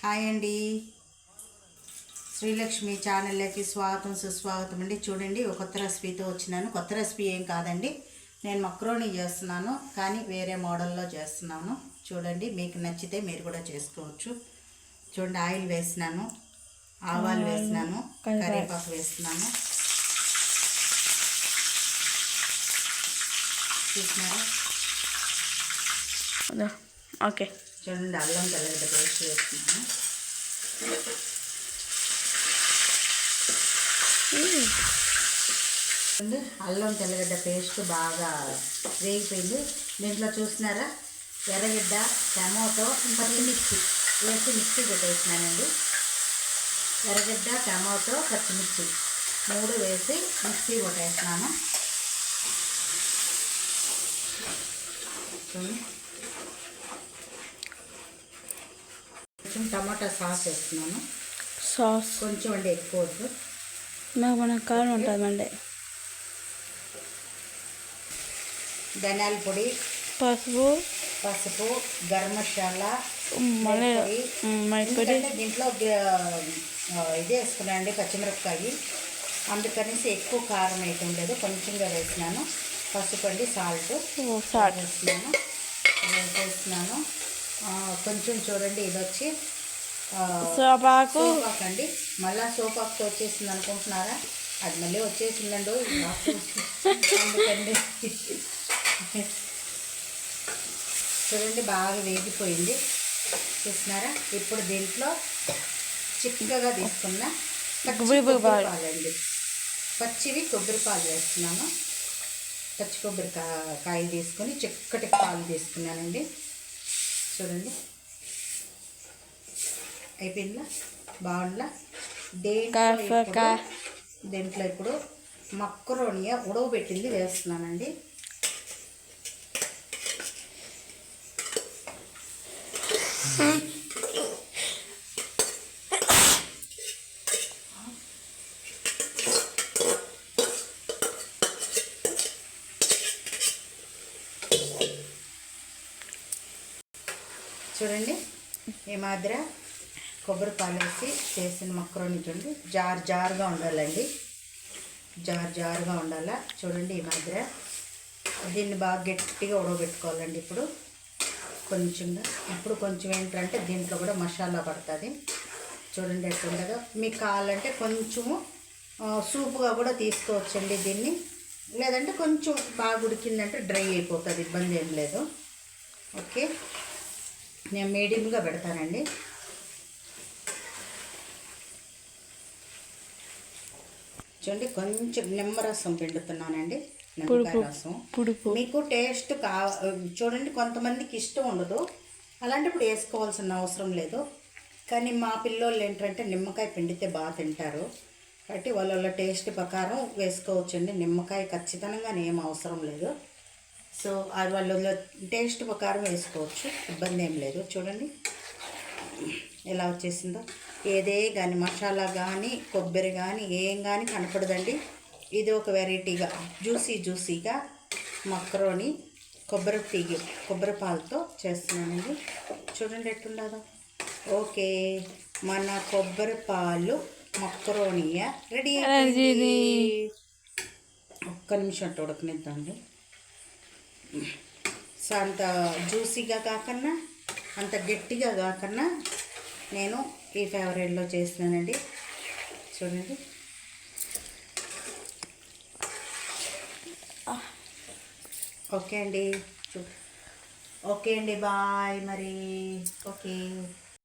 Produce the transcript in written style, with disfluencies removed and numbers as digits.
Hi అండి, శ్రీలక్ష్మి ఛానల్లోకి స్వాగతం సుస్వాగతం అండి. చూడండి, ఒక కొత్త రెసిపీతో వచ్చినాను. కొత్త రెసిపీ ఏం కాదండి, నేను మక్రోనీ చేస్తున్నాను, కానీ వేరే మోడల్లో చేస్తున్నాను. చూడండి, మీకు నచ్చితే మీరు కూడా చేసుకోవచ్చు. చూడండి, ఆయిల్ వేసినాను, ఆవాలు వేసినాను, కరివేపాకు వేస్తున్నాను. చూసినారా? ఓకే. చూడండి, అల్లం తెల్లగడ్డ పేస్ట్ వేస్తున్నాను. అల్లం తెల్లగడ్డ పేస్ట్ బాగా వేగిపోయింది. దీంట్లో చూసినారా, ఎర్రగడ్డ, టమాటో, పచ్చిమిర్చి వేసి మిక్సీ పెట్టేసినానండి. ఎర్రగడ్డ, టమాటో, పచ్చిమిర్చి 3 వేసి మిక్సీ కొట్టేసినాను. కొంచెం టమాటా సాస్ వేస్తున్నాను. సాస్ కొంచెం అండి, ఎక్కువ వద్దు, మన కారం ఉంటుందండి. ధనియాల పొడి, పసుపు, గరం మసాలా, పొడి. దీంట్లో ఇది వేసుకున్నానండి, పచ్చిమిరపకాయ. అందుకనేసి ఎక్కువ కారం వేయటం లేదు, కొంచెంగా వేసినాను. పసుపు అండి, సాల్ట్ వేస్తున్నాను. కొంచెం చూడండి, ఇది వచ్చి సోపాకు అండి. మళ్ళీ సోపాకుతో వచ్చేసింది అనుకుంటున్నారా? అది మళ్ళీ వచ్చేసిందండి. అందుకండి చూడండి, బాగా వేగిపోయింది. చూసినారా? ఇప్పుడు దీంట్లో చిక్కగా తీసుకున్న పాలండి, పచ్చివి కొబ్బరి పాలు వేస్తున్నాను. పచ్చి కొబ్బరికాయ తీసుకొని చిక్కటి పాలు తీసుకున్నానండి. చూడండి, అయిపోయిందా? బాగుందా? దీంట్లో ఇప్పుడు మక్రోనీ ఉడవబెట్టింది వేస్తున్నానండి. చూడండి, ఈ మాదిర కొబ్బరి పాలు వేసి చేసిన మక్రోనీ చూడండి, జారుగా ఉండాలండి, జారుగా ఉండాలా. చూడండి, ఈ మాదిర దీన్ని బాగా గట్టిగా ఉడకబెట్టుకోవాలండి. ఇప్పుడు కొంచెం ఏంటంటే దీంట్లో కూడా మసాలా పడుతుంది. చూడండి ఎట్లుంటుందో. మీకు కావాలంటే కొంచెము సూపుగా కూడా తీసుకోవచ్చండి దీన్ని, లేదంటే కొంచెం బాగా ఉడికిందంటే డ్రై అయిపోతుంది, ఇబ్బంది ఏం లేదు. ఓకే, నేను మీడియంగా పెడతానండి. చూడండి, కొంచెం నిమ్మరసం పిండుతున్నానండి, నిమ్మకాయ రసం. మీకు టేస్ట్ చూడండి, కొంతమందికి ఇష్టం ఉండదు, అలాంటప్పుడు వేసుకోవాల్సిన అవసరం లేదు. కానీ మా పిల్లోళ్ళు ఏంటంటే నిమ్మకాయ పిండితే బాగా తింటారు, కాబట్టి వాళ్ళ టేస్ట్ ప్రకారం వేసుకోవచ్చండి. నిమ్మకాయ ఖచ్చితంగా ఏం అవసరం లేదు. సో అది వాళ్ళ టేస్ట్ ప్రకారం వేసుకోవచ్చు, ఇబ్బంది ఏం లేదు. చూడండి ఎలా వచ్చేసిందో. ఏదే కానీ మసాలా కానీ కొబ్బరి కానీ ఏం కానీ కనపడదండి. ఇది ఒక వెరైటీగా జ్యూసీగా మక్రోనీ కొబ్బరి పాలతో చేస్తున్నానండి. చూడండి ఎట్లుండదో. ఓకే, మన కొబ్బరి పాలు మక్రోనీ రెడీ. ఒక్క నిమిషం అట్టు ఉడకనిద్దామండి. సో అంత జ్యూసీగా కాకన్నా అంత గట్టిగా కాకన్నా నేను ఈ ఫేవరెట్లో చేస్తున్నానండి. చూడండి, ఓకే అండి. బాయ్ మరి. ఓకే.